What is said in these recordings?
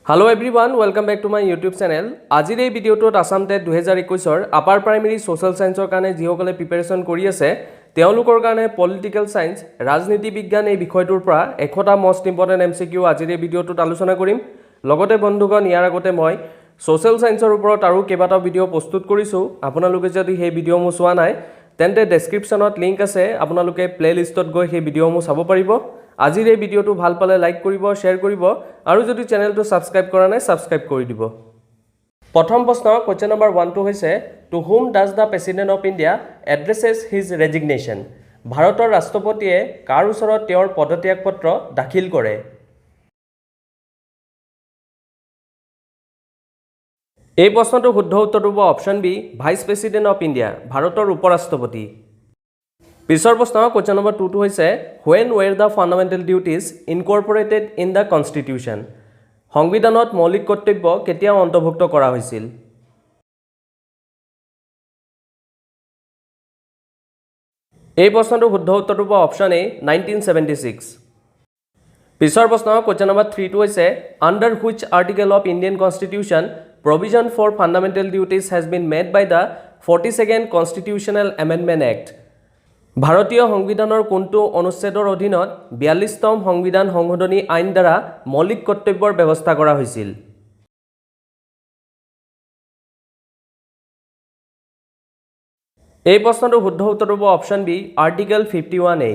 Hello everyone, welcome back to my YouTube channel. আজিৰ এই ভিডিঅ'টোত আসাম টেট 2021 ৰ আপাৰ প্ৰাইমেৰী সোশ্যাল সায়েন্সৰ কাৰণে যিসকলে প্ৰিপাৰেচন কৰি আছে তেওঁলোকৰ কাৰণে পলিটিক্যাল সায়েন্স ৰাজনীতি বিজ্ঞান এই বিষয়টোৰ পৰা একটা মোস্ট ইম্পৰ্টেন্ট এমসিকিউ আজিৰ এই ভিডিঅ'টোত আলোচনা কৰিম লগতে বন্ধুগণ ইয়াৰ আগতে মই সোশ্যাল সায়েন্সৰ ওপৰত আৰু কেইবাটা ভিডিঅ' প্ৰস্তুত কৰিছো আপোনালোকে যদি সেই ভিডিঅ' মু চোৱা নাই তেন্তে ডেসক্ৰিপচনত লিংক আছে আপোনালোকে প্লেলিষ্টত গৈ সেই ভিডিঅ' মু চাব পাৰিব আজিৰ এই ভিডিঅ'টো ভাল পালে লাইক কৰিব শেয়াৰ কৰিব আৰু যদি চেনেলটো সাবস্ক্ৰাইব কৰা নাই সাবস্ক্ৰাইব কৰি দিব প্ৰথম প্ৰশ্ন কোৱেশ্চন নম্বৰ 1 টো হৈছে to whom does the president of India addresses his resignation ভাৰতৰ ৰাষ্ট্ৰপতিয়ে কাৰ ওচৰত তেওঁৰ পদত্যাগ পত্ৰ দাখিল কৰে এই প্ৰশ্নটো শুদ্ধ উত্তৰটো হ'ব option B vice president of India ভাৰতৰ উপৰাষ্ট্ৰপতি পিছৰ প্ৰশ্ন কোৱেশ্চন নম্বৰ 2 টো হৈছে when were the fundamental duties incorporated in the constitution সংবিধানত মৌলিক কৰ্তব্য কেতিয়া অন্তৰ্ভুক্ত কৰা হৈছিল এই প্ৰশ্নটো শুদ্ধ উত্তৰটো হ'ব অপচন এ 1976 পিছৰ প্ৰশ্ন কোৱেশ্চন নম্বৰ 3 টো হৈছে under which article of Indian constitution provision for fundamental duties has been made by the 42nd constitutional amendment act ভাৰতীয় সংবিধানৰ কোনটো অনুচ্ছেদৰ অধীনত 42তম সংবিধান সংশোধনী আইন দ্বাৰা মৌলিক কৰ্তব্যৰ ব্যৱস্থা কৰা হৈছিল এই প্ৰশ্নটো শুদ্ধ উত্তৰ হ'ব অপচন বি আৰ্টিকেল 51A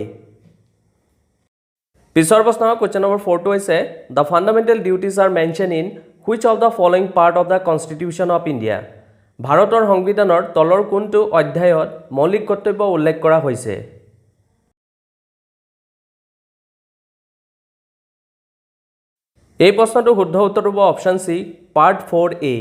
পিছৰ প্ৰশ্ন কোৱেশ্চন নম্বৰ 4 টো হৈছে the fundamental duties are mentioned in which of the following part of the constitution of India ভাৰতৰ সংবিধানৰ তলৰ কোনটো অধ্যায়ত মৌলিক কৰ্তব্য উল্লেখ কৰা হৈছে এই প্ৰশ্নটো শুদ্ধ উত্তৰ হ'ব অপচন সি পাৰ্ট 4A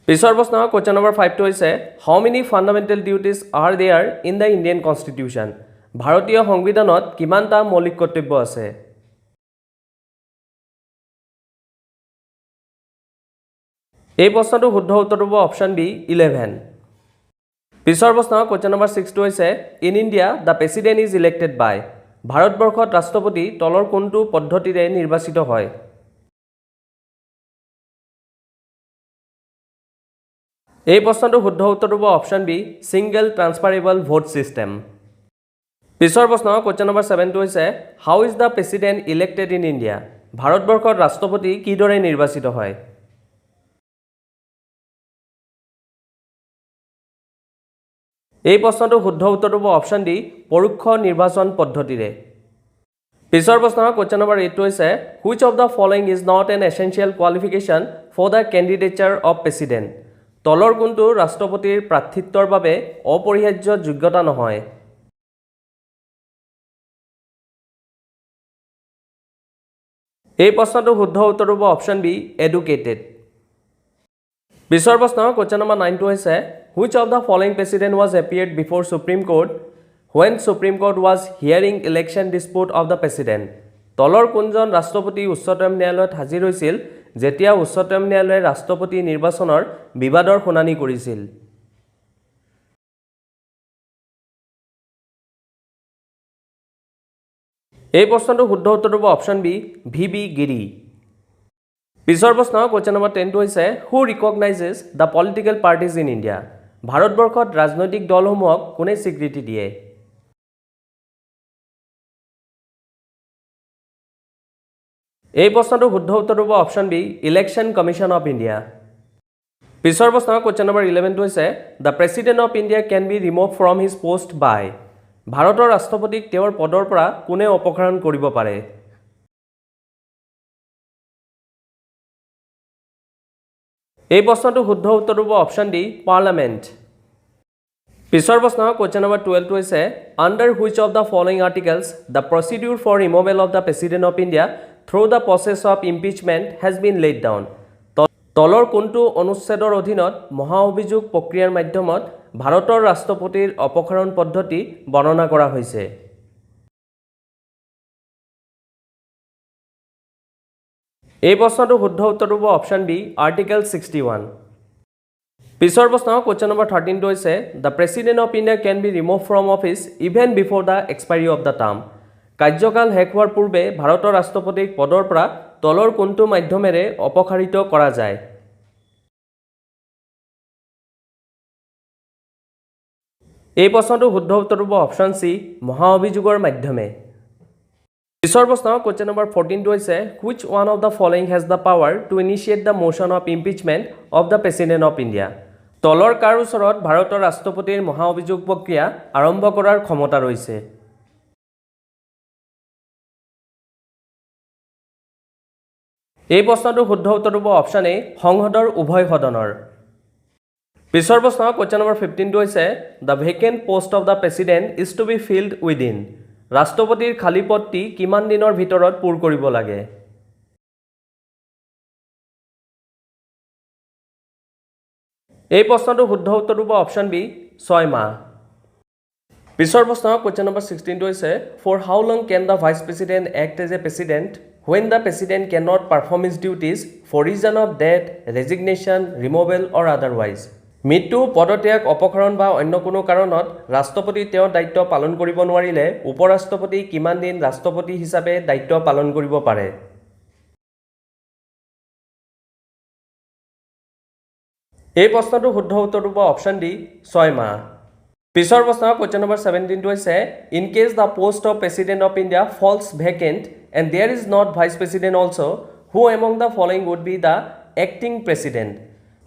পিছৰ প্ৰশ্ন কোৱেশ্চন নম্বৰ 5 টো হৈছে how many fundamental duties are there in the Indian constitution ভাৰতীয় সংবিধানত কিমানটা মৌলিক কৰ্তব্য আছে এই প্ৰশ্নটো শুদ্ধ উত্তৰ হ'ব অপচন বি 11 পিছৰ প্ৰশ্ন কোৱেশ্চন নম্বৰ 6 টো হৈছে in India the president is elected by ভাৰতবৰ্ষত ৰাষ্ট্ৰপতি তলৰ কোনটো পদ্ধতিৰে নিৰ্বাচিত হয় এই প্ৰশ্নটো শুদ্ধ উত্তৰ হ'ব option B single transferable vote system পিছৰ প্ৰশ্ন কোৱেশ্চন নম্বৰ 7 টো হৈছে how is the president elected in India ভাৰতবৰ্ষত ৰাষ্ট্ৰপতি কিদৰে নিৰ্বাচিত হয় এই প্ৰশ্নটো শুদ্ধ উত্তৰ হ'ব অপচন ডি পৰোক্ষ নিৰ্বাচন পদ্ধতিৰে পিছৰ প্ৰশ্ন কোৱেশ্চন নম্বৰ 8 টো হৈছে which of the following is not an essential qualification for the candidature of president তলৰ কোনটো ৰাষ্ট্ৰপতিৰ প্ৰাৰ্থিত্বৰ বাবে অপৰিহাৰ্য যোগ্যতা নহয় এই প্ৰশ্নটো শুদ্ধ উত্তৰ হ'ব অপচন বি এডুকেটেড পিছৰ প্ৰশ্ন কোৱেশ্চন নম্বৰ 9 টো হৈছে which of the following president was appeared before Supreme Court when Supreme Court was hearing election dispute of the president তলৰ কোনজন ৰাষ্ট্ৰপতি উচ্চতম ন্যায়ালয়ত হাজিৰ হৈছিল যেতিয়া উচ্চতম ন্যায়ালয়ে ৰাষ্ট্ৰপতি নিৰ্বাচনৰ বিবাদৰ শুনানি কৰিছিল এই প্ৰশ্নটো শুদ্ধ উত্তৰ হ'ব অপচন বি ভিবি গিৰি পিছৰ প্ৰশ্ন কোৱেশ্চন নম্বৰ 10 টো হৈছে who recognizes the political parties in India ভাৰতবৰ্ষত ৰাজনৈতিক দলসমূহক কোনে স্বীকৃতি দিয়ে এই প্ৰশ্নটো শুদ্ধ উত্তৰ হ'ব option B election commission of India পিছৰ প্ৰশ্ন কোৱেশ্চন নম্বৰ 11 টো হৈছে the president of India can be removed from his post by ভাৰতৰ ৰাষ্ট্ৰপতিক তেওঁৰ পদৰ পৰা কোনে অপসাৰণ কৰিব পাৰে এই প্ৰশ্নটো শুদ্ধ উত্তৰ হ'ব অপচন ডি পাৰ্লামেণ্ট পিছৰ প্ৰশ্ন কোৱেশ্চন নম্বৰ 12 টো হৈছে under which of the following articles the procedure for removal of the president of India through the process of impeachment has been laid down তলৰ কোনটো অনুচ্ছেদৰ অধীনত মহা অভিযোগ প্ৰক্ৰিয়াৰ মাধ্যমত ভাৰতৰ ৰাষ্ট্ৰপতিৰ অপসাৰণ পদ্ধতি বৰ্ণনা কৰা হৈছে এই প্ৰশ্নটো শুদ্ধ উত্তৰ হ'ব অপচন বি আৰ্টিকেল 61 পিছৰ প্ৰশ্ন কোৱেশ্চন নম্বৰ 13 টো হৈছে the president of India can be removed from office even before the expiry of the term কাৰ্যকাল শেষ হোৱাৰ পূৰ্বে ভাৰতৰ ৰাষ্ট্ৰপতিক পদৰ পৰা তলৰ কোনটো মাধ্যমেৰে অপসাৰিত কৰা যায় এই প্ৰশ্নটো শুদ্ধ উত্তৰ হ'ব অপশ্যন সি মহা অভিযোগৰ মাধ্যমে পিছৰ প্ৰশ্ন কোৱেশ্চন নম্বৰ 14 টো হৈছে which one of the following has the power to initiate the motion of impeachment of the president of India তলৰ কাৰ ওচৰত ভাৰতৰ ৰাষ্ট্ৰপতিৰ মহা অভিযোগ প্ৰক্ৰিয়া আৰম্ভ কৰাৰ ক্ষমতা ৰৈছে এই প্ৰশ্নটো শুদ্ধ উত্তৰ হ'ব অপশ্যন এ সংসদৰ উভয় সদনৰ পিছৰ প্ৰশ্ন কোৱেশ্চন নম্বৰ 15 টো হৈছে the vacant post of the president is to be filled within ৰাষ্ট্ৰপতিৰ খালী পদটি কিমান দিনৰ ভিতৰত পূৰ কৰিব লাগে এই প্ৰশ্নটো শুদ্ধ উত্তৰ হ'ব অপশ্যন বি 6 মাহ পিছৰ প্ৰশ্ন কোৱেশ্চন নম্বৰ 16 টো হৈছে for how long can the vice president act as a president when the president cannot perform his duties for reason of death resignation removal or otherwise মৃত্যু পদত্যাগ অপসাৰণ বা অন্য কোনো কাৰণত ৰাষ্ট্ৰপতি তেওঁৰ দায়িত্ব পালন কৰিব নোৱাৰিলে উপৰাষ্ট্ৰপতি কিমান দিন ৰাষ্ট্ৰপতি হিচাপে দায়িত্ব পালন কৰিব পাৰে এই প্ৰশ্নটো শুদ্ধ উত্তৰ হ'ব অপশ্যন ডি 6 মাহ পিছৰ প্ৰশ্ন কোৱেশ্চন নম্বৰ 17 টো হৈছে in case the post of president of India falls vacant and there is not vice president also who among the following would be the acting president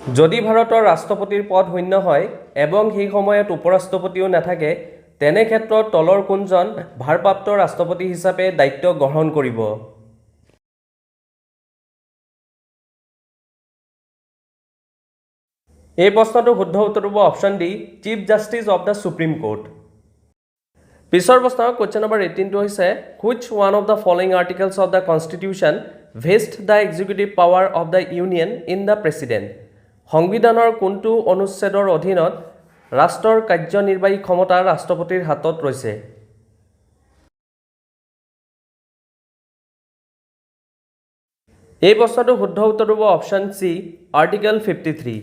যদি ভাৰতৰ ৰাষ্ট্ৰপতিৰ পদ শূন্য হয় এবং সেই সময়ত উপৰাষ্ট্ৰপতিও নাথাকে তেনে ক্ষেত্ৰত তলৰ কোনজন ভাৰপ্ৰাপ্ত ৰাষ্ট্ৰপতি হিচাপে দায়িত্ব গ্ৰহণ কৰিব এই প্ৰশ্নটো শুদ্ধ উত্তৰ হ'ব option D chief justice of the supreme court পিছৰ প্ৰশ্ন কোৱেশ্চন নম্বৰ 18 টো হৈছে which one of the following articles of the constitution vest the executive power of the union in the president সংবিধানৰ কোনটো অনুচ্ছেদৰ অধীনত ৰাষ্ট্ৰৰ কাৰ্যনিৰ্বাহী ক্ষমতা ৰাষ্ট্ৰপতিৰ হাতত ৰৈছে এই প্ৰশ্নটো শুদ্ধ উত্তৰ হ'ব অপশ্যন সি আৰ্টিকেল 53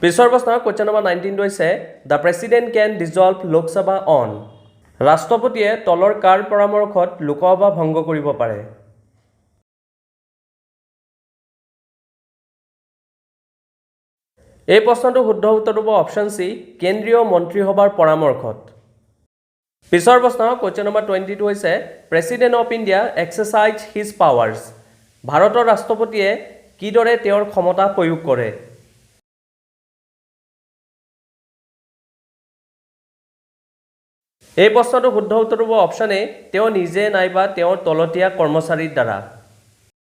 পিছৰ প্ৰশ্ন কোৱেশ্চন নম্বৰ 19 টো হৈছে the president can dissolve Lok Sabha on ৰাষ্ট্ৰপতিয়ে তলৰ কাৰ পৰামৰ্শত লোকসভা ভংগ কৰিব পাৰে এই প্ৰশ্নটো শুদ্ধ উত্তৰ হ'ব অপশ্যন সি কেন্দ্ৰীয় মন্ত্ৰীসভাৰ পৰামৰ্শত পিছৰ প্ৰশ্ন কোৱেশ্চন নম্বৰ 20 টো হৈছে president of India exercise his powers ভাৰতৰ ৰাষ্ট্ৰপতিয়ে কিদৰে তেওঁৰ ক্ষমতা প্ৰয়োগ কৰে এই প্ৰশ্নটো শুদ্ধ উত্তৰ হ'ব অপশ্যন এ তেওঁ নিজে নাইবা তেওঁৰ তলতীয়া কৰ্মচাৰীৰ দ্বাৰা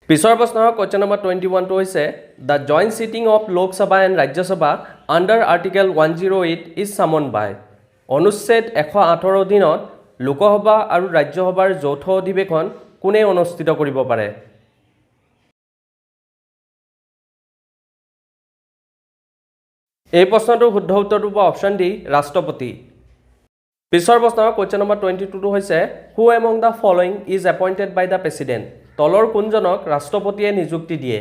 পিছৰ প্ৰশ্ন কোৱেশ্চন নম্বৰ 21 টো হৈছে the joint sitting of Lok Sabha and Rajya Sabha under article 108 is summoned by অনুচ্ছেদ 108 অধীনত লোকসভা আৰু ৰাজ্যসভাৰ যৌথ অধিৱেশন কোনে অনুষ্ঠিত কৰিব পাৰে এই প্ৰশ্নটো শুদ্ধ উত্তৰ হ'ব অপশ্যন ডি ৰাষ্ট্ৰপতি পিছৰ প্ৰশ্ন কোৱেশ্চন নম্বৰ 22 টো হৈছে who among the following is appointed by the president তলৰ কোনজনক ৰাষ্ট্ৰপতিয়ে নিযুক্তি দিয়ে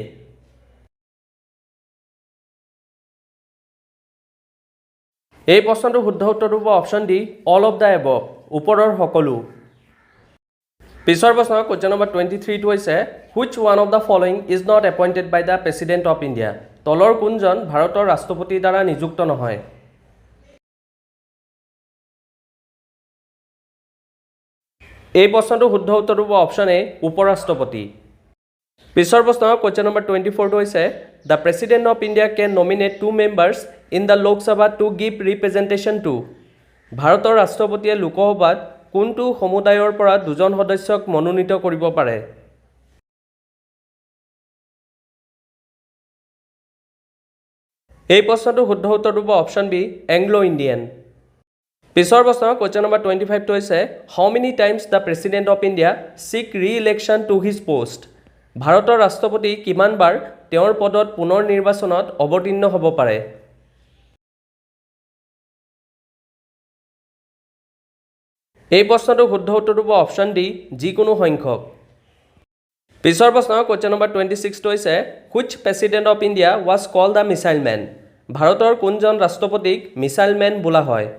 এই প্ৰশ্নটো শুদ্ধ উত্তৰ হ'ব option D all of the above ওপৰৰ সকলো পিছৰ প্ৰশ্ন কোৱেশ্চন নম্বৰ 23 টো হৈছে which one of the following is not appointed by the president of India তলৰ কোনজন ভাৰতৰ ৰাষ্ট্ৰপতিৰ দ্বাৰা নিযুক্ত নহয় এই প্ৰশ্নটো শুদ্ধ উত্তৰ হ'ব অপশ্যন এ উপৰাষ্ট্ৰপতি পিছৰ প্ৰশ্ন কোৱেশ্চন নম্বৰ 24 টো হৈছে the president of India can nominate 2 members in the Lok Sabha to give representation to ভাৰতৰ ৰাষ্ট্ৰপতিয়ে লোকসভাত কোনটো সমুদায়ৰ পৰা দুজন সদস্যক মনোনীত কৰিব পাৰে এই প্ৰশ্নটো শুদ্ধ উত্তৰ হ'ব অপশ্যন বি এংলো ইণ্ডিয়ান পিছৰ প্ৰশ্ন কোৱেশ্চন নম্বৰ 25 টো হৈছে how many times the president of India seek re-election to his post ভাৰতৰ ৰাষ্ট্ৰপতি কিমান বাৰ তেওঁৰ পদত পুনৰ নিৰ্বাচনত অৱতীৰ্ণ হ'ব পাৰে এই প্ৰশ্নটো শুদ্ধ উত্তৰ হ'ব অপশ্যন ডি যিকোনো সংখ্যক পিছৰ প্ৰশ্ন কোৱেশ্চন নম্বৰ 26 টো হৈছে which president of India was called the missile man ভাৰতৰ কোনজন ৰাষ্ট্ৰপতিক মিছাইল মেন বোলা হয়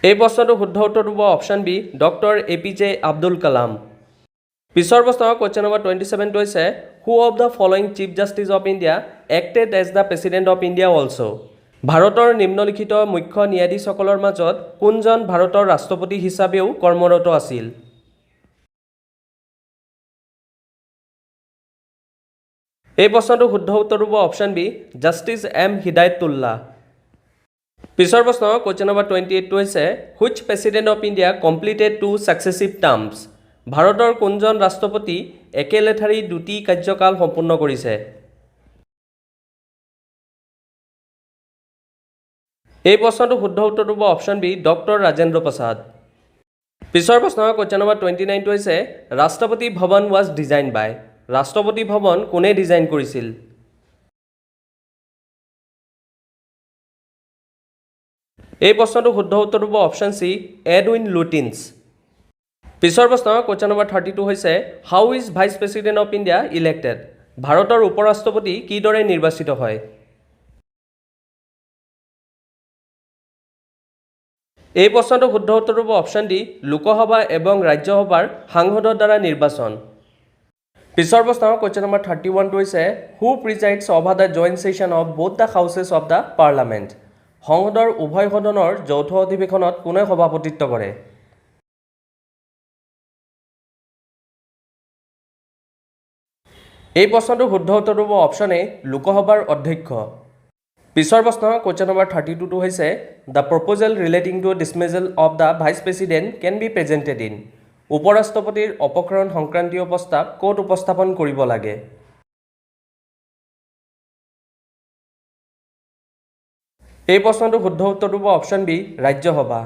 এই প্ৰশ্নটোৰ শুদ্ধ উত্তৰটো হ'ব option B doctor APJ Abdul Kalam. পিছৰ প্ৰশ্ন কুৱেশ্যন নম্বৰ 27 হৈছে who of the following chief justice of India acted as the president of India also'. ভাৰতৰ নিম্নলিখিত মুখ্য ন্যায়াধীশসকলৰ মাজত কোনজন ভাৰতৰ ৰাষ্ট্ৰপতি হিচাপেও কৰ্মৰত আছিল? এই প্ৰশ্নটোৰ শুদ্ধ উত্তৰ হ'ব option B justice M Hidayatullah. পিছৰ প্ৰশ্ন কুৱেশ্যন নম্বৰ 28 হৈছে which president of India completed 2 successive terms. ভাৰতৰ কোনজন ৰাষ্ট্ৰপতি একেলেঠাৰি 2টি কাৰ্যকাল সম্পূৰ্ণ কৰিছে? এই প্ৰশ্নটোৰ শুদ্ধ উত্তৰটো হ'ব option B doctor Rajendra Prasad. পিছৰ প্ৰশ্ন কুৱেশ্যন নম্বৰ 29 হৈছে ৰাষ্ট্ৰপতি ভৱন ৱাজ ডিজাইন বাই। ৰাষ্ট্ৰপতি ভৱন কোনে ডিজাইন কৰিছিল? এই প্ৰশ্নটোৰ শুদ্ধ উত্তৰটো হ'ব অপশ্যন চি এডউইন লুটিন্স। পিছৰ প্ৰশ্ন কুৱেশ্যন নম্বৰ 32 হৈছে how is vice president of India elected. ভাৰতৰ উপ ৰাষ্ট্ৰপতি কিদৰে নিৰ্বাচিত হয়? এই প্ৰশ্নটোৰ শুদ্ধ উত্তৰটো হ'ব অপশ্যন ডি লোকসভা এবং ৰাজ্যসভাৰ সাংসদৰ দ্বাৰা নিৰ্বাচন। পিছৰ প্ৰশ্ন কুৱেশ্যন নম্বৰ 31 হৈছে who presides over the joint session of both the houses of the parliament. সংসদৰ উভয় সদনৰ যৌথ অধিৱেশনত কোনে সভাপতিত্ব কৰে? এই প্ৰশ্নটোৰ শুদ্ধ উত্তৰটো হ'ব অপশ্যন এ লোকসভাৰ অধ্যক্ষ। পিছৰ প্ৰশ্ন কুৱেশ্যন নম্বৰ 32 হৈছে the proposal relating to dismissal of the vice president can be presented in. উপ ৰাষ্ট্ৰপতিৰ অপসাৰণ সংক্ৰান্তীয় প্ৰস্তাৱ ক'ত উপস্থাপন কৰিব লাগে? এই প্ৰশ্নটোৰ শুদ্ধ উত্তৰটো হ'ব অপশ্যন বি ৰাজ্যসভা।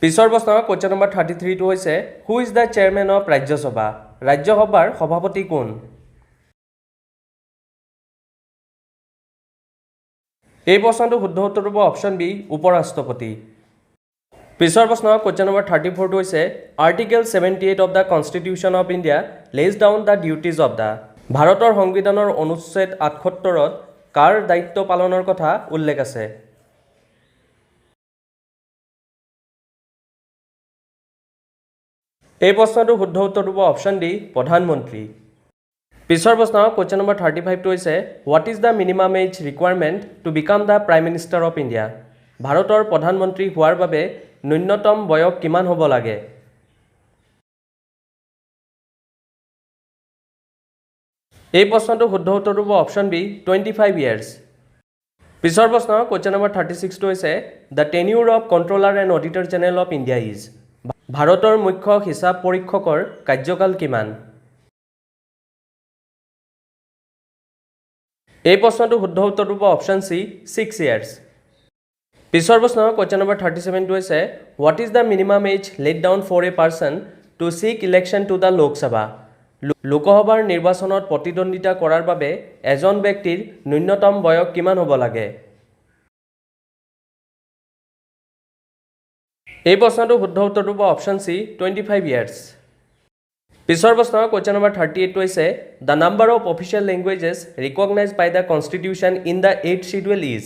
পিছৰ প্ৰশ্ন কুৱেশ্যন নম্বৰ 33 হৈছে who is the chairman of Rajya Sabha. ৰাজ্যসভাৰ সভাপতি কোন? এই প্ৰশ্নটোৰ শুদ্ধ উত্তৰটো হ'ব অপশ্যন বি উপ ৰাষ্ট্ৰপতি। পিছৰ প্ৰশ্ন কুৱেশ্যন নম্বৰ 34 হৈছে article 78 of the constitution of India lays down the duties of the. ভাৰতৰ সংবিধানৰ অনুচ্ছেদ 78ত কাৰ দায়িত্ব পালনৰ কথা উল্লেখ আছে? এই প্ৰশ্নটোৰ শুদ্ধ উত্তৰটো হ'ব অপশ্যন ডি প্ৰধানমন্ত্ৰী। পিছৰ প্ৰশ্ন কুৱেশ্যন নম্বৰ 35 হৈছে what is the minimum age requirement to become the prime minister of India. ভাৰতৰ প্ৰধানমন্ত্ৰী হোৱাৰ বাবে ন্যূনতম বয়স কিমান হ'ব লাগে? এই প্ৰশ্নটোৰ শুদ্ধ উত্তৰটো হ'ব অপশ্যন বি 25 ইয়াৰ্ছ। পিছৰ প্ৰশ্ন কুৱেশ্যন নম্বৰ 36 হৈছে the tenure of controller and auditor general of India is. ভাৰতৰ মুখ্য হিচাপ পৰীক্ষকৰ কাৰ্যকাল কিমান? এই প্ৰশ্নটোৰ শুদ্ধ উত্তৰটো হ'ব অপশ্যন চি 6 ইয়াৰ্ছ। পিছৰ প্ৰশ্ন কুৱেশ্যন নম্বৰ 37 হৈছে what is the minimum age laid down for a person to seek election to the Lok Sabha. লোকসভাৰ নিৰ্বাচনত প্ৰতিদ্বন্দ্বিতা কৰাৰ বাবে এজন ব্যক্তিৰ ন্যূনতম বয়স কিমান হ'ব লাগে? এই প্ৰশ্নটোৰ শুদ্ধ উত্তৰটো হ'ব অপশ্যন চি 25 ইয়াৰ্ছ। পিছৰ প্ৰশ্ন কুৱেশ্যন নম্বৰ 38 হৈছে the number of official languages recognize by the constitution in the 8th schedule is.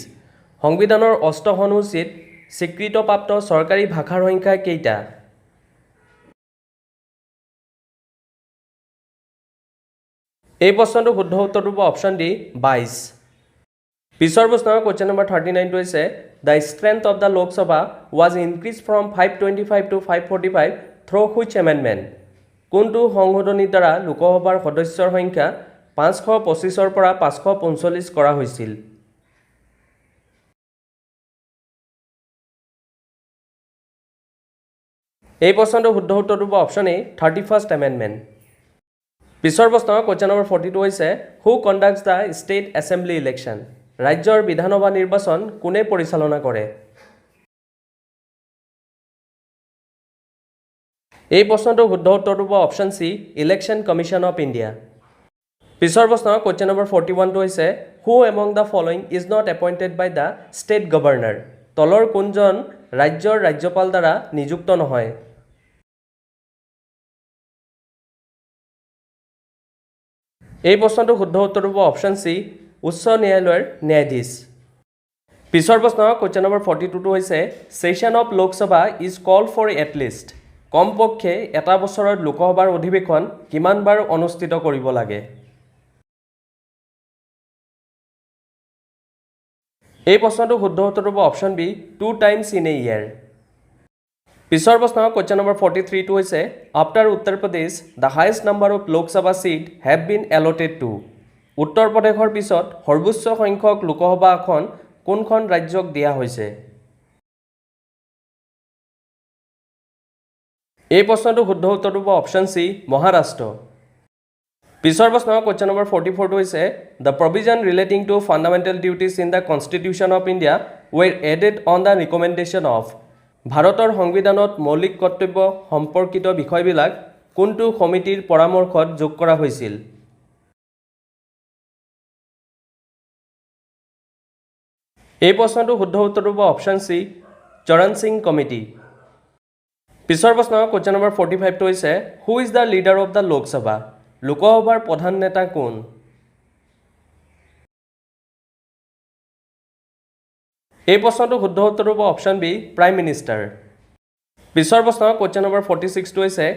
সংবিধানৰ 8ম অনুসূচীত স্বীকৃতপ্ৰাপ্ত চৰকাৰী ভাষাৰ সংখ্যা কেইটা? এই প্ৰশ্নটোৰ শুদ্ধ উত্তৰটো হ'ব অপশ্যন ডি 22। পিছৰ প্ৰশ্ন কুৱেশ্যন নম্বৰ 39 হৈছে the strength of the Lok Sabha was increase from 525 to 545 through which amendment. কোনটো সংশোধনীৰ দ্বাৰা লোকসভাৰ সদস্যৰ সংখ্যা 525ৰ পৰা 545 কৰা হৈছিল? এই প্ৰশ্নটোৰ শুদ্ধ উত্তৰটো হ'ব অপশ্যন এ 31st এমেণ্ডমেণ্ট। পিছৰ প্ৰশ্ন কুৱেশ্যন নম্বৰ 42 হৈছে হু কণ্ডাক্টছ দ্য ষ্টেট এছেম্বলি ইলেকশ্যন। ৰাজ্যৰ বিধানসভা নিৰ্বাচন কোনে পৰিচালনা কৰে? এই প্ৰশ্নটোৰ শুদ্ধ উত্তৰটো হ'ব option C election commission of India. পিছৰ প্ৰশ্ন কুৱেশ্যন নম্বৰ 41 হৈছে who among the following is not appointed by the state governor. তলৰ কোনজন ৰাজ্যৰ ৰাজ্যপাল দ্বাৰা নিযুক্ত নহয়? এই প্ৰশ্নটোৰ শুদ্ধ উত্তৰটো হ'ব অপশ্যন চি উচ্চ ন্যায়ালয়ৰ ন্যায়াধীশ। পিছৰ প্ৰশ্ন কোৱেশ্চন নম্বৰ 42 টো হৈছে session of Lok Sabha is call for at least কমপক্ষে এটা বছৰত লোকসভাৰ অধিৱেশন কিমান বাৰ অনুষ্ঠিত কৰিব লাগে এই প্ৰশ্নটো শুদ্ধ উত্তৰ হ'ব option B 2 times in a year পিছৰ প্ৰশ্ন কোৱেশ্চন নম্বৰ 43 টো হৈছে after Uttar Pradesh the highest number of Lok Sabha seat have been allotted to Uttar প্ৰদেশৰ পিছত সৰ্বোচ্চ সংখ্যক লোকসভা আসন কোনখন ৰাজ্যক দিয়া হৈছে এই প্ৰশ্নটো শুদ্ধ উত্তৰ হ'ব অপচন সি মহাৰাষ্ট্ৰ পিছৰ প্ৰশ্ন কোৱেশ্চন নম্বৰ 44 টো হৈছে the provision relating to fundamental duties in the constitution of India were added on the recommendation of ভাৰতৰ সংবিধানত মৌলিক কৰ্তব্য সম্পৰ্কিত বিষয়বিলাক কোনটো সমিতিৰ পৰামৰ্শত যোগ কৰা হৈছিল এই প্ৰশ্নটো শুদ্ধ উত্তৰ হ'ব অপচন সি চৰণ সিং কমিটি পিছৰ প্ৰশ্ন কোৱেশ্চন নম্বৰ 45 টো হৈছে who is the leader of the Lok Sabha লোকসভাৰ প্ৰধান নেতা কোন এই প্ৰশ্নটো শুদ্ধ উত্তৰ হ'ব অপচন বি প্ৰাইম মিনিষ্টাৰ পিছৰ প্ৰশ্ন কোৱেশ্চন নম্বৰ 46 টো হৈছে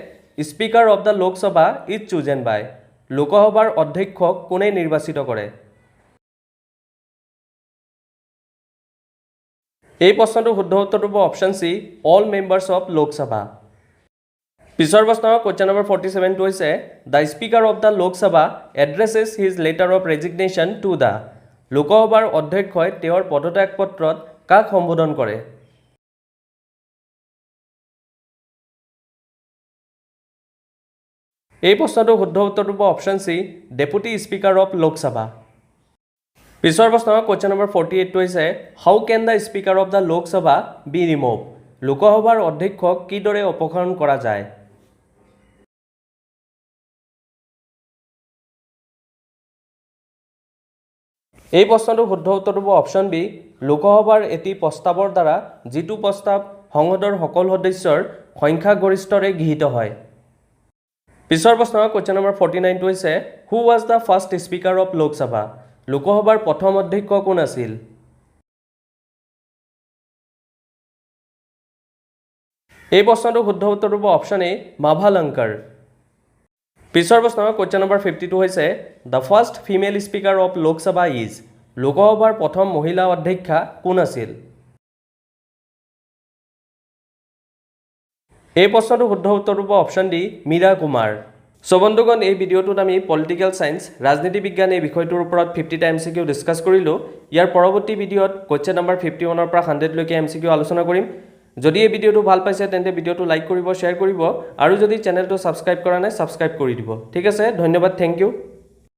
speaker of the Lok Sabha is chosen by লোকসভাৰ অধ্যক্ষক কোনে নিৰ্বাচিত কৰে এই প্ৰশ্নটো শুদ্ধ উত্তৰ হ'ব option C all members of Lok Sabha পিছৰ প্ৰশ্ন কোৱেশ্চন নম্বৰ 47 টো হৈছে the speaker of the Lok Sabha addresses his letter of resignation to the লোকসভাৰ অধ্যক্ষই তেওঁৰ পদত্যাগ পত্ৰত কাক সম্বোধন কৰে এই প্ৰশ্নটো শুদ্ধ উত্তৰ হ'ব option C deputy speaker of Lok Sabha পিছৰ প্ৰশ্ন কোৱেশ্চন নম্বৰ 48 টো হৈছে how can the speaker of the Lok Sabha be remove লোকসভাৰ অধ্যক্ষক কিদৰে অপসাৰণ কৰা যায় এই প্ৰশ্নটো শুদ্ধ উত্তৰ হ'ব অপচন বি লোকসভাৰ এটি প্ৰস্তাৱৰ দ্বাৰা যিটো প্ৰস্তাৱ সংসদৰ সকলো সদস্যৰ সংখ্যাগৰিষ্ঠৰে গৃহীত হয় পিছৰ প্ৰশ্ন কোৱেশ্চন নম্বৰ 49 টো হৈছে who was the first speaker of Lok Sabha লোকসভাৰ প্ৰথম অধ্যক্ষ কোন আছিল এই প্ৰশ্নটো শুদ্ধ উত্তৰ হ'ব অপচন এ মাভালংকৰ পিছৰ প্ৰশ্ন কোৱেশ্চন নম্বৰ 52 হৈছে the first female speaker of Lok Sabha is লোকসভাৰ প্ৰথম মহিলা অধ্যক্ষা কোন আছিল এই প্ৰশ্নটো শুদ্ধ উত্তৰ হ'ব option D Meera Kumar so বন্ধুগণ এই ভিডিঅ'টোত আমি পলিটিকেল সায়েন্স ৰাজনীতি বিজ্ঞান এই বিষয়টোৰ ওপৰত 50টা এমসিকিউ ডিসকাস কৰিলো ইয়াৰ পৰৱৰ্তী ভিডিঅ'ত কোৱেশ্চন নম্বৰ 51 ৰ পৰা 100 লৈকে এমসিকিউ আলোচনা কৰিম যদি এই ভিডিঅ'টো ভাল পাইছে তেন্তে ভিডিঅ'টো লাইক কৰিব শেয়াৰ কৰিব আৰু যদি চেনেলটো সাবস্ক্ৰাইব কৰা নাই সাবস্ক্ৰাইব কৰি দিব ঠিক আছে ধন্যবাদ থ্যাংক ইউ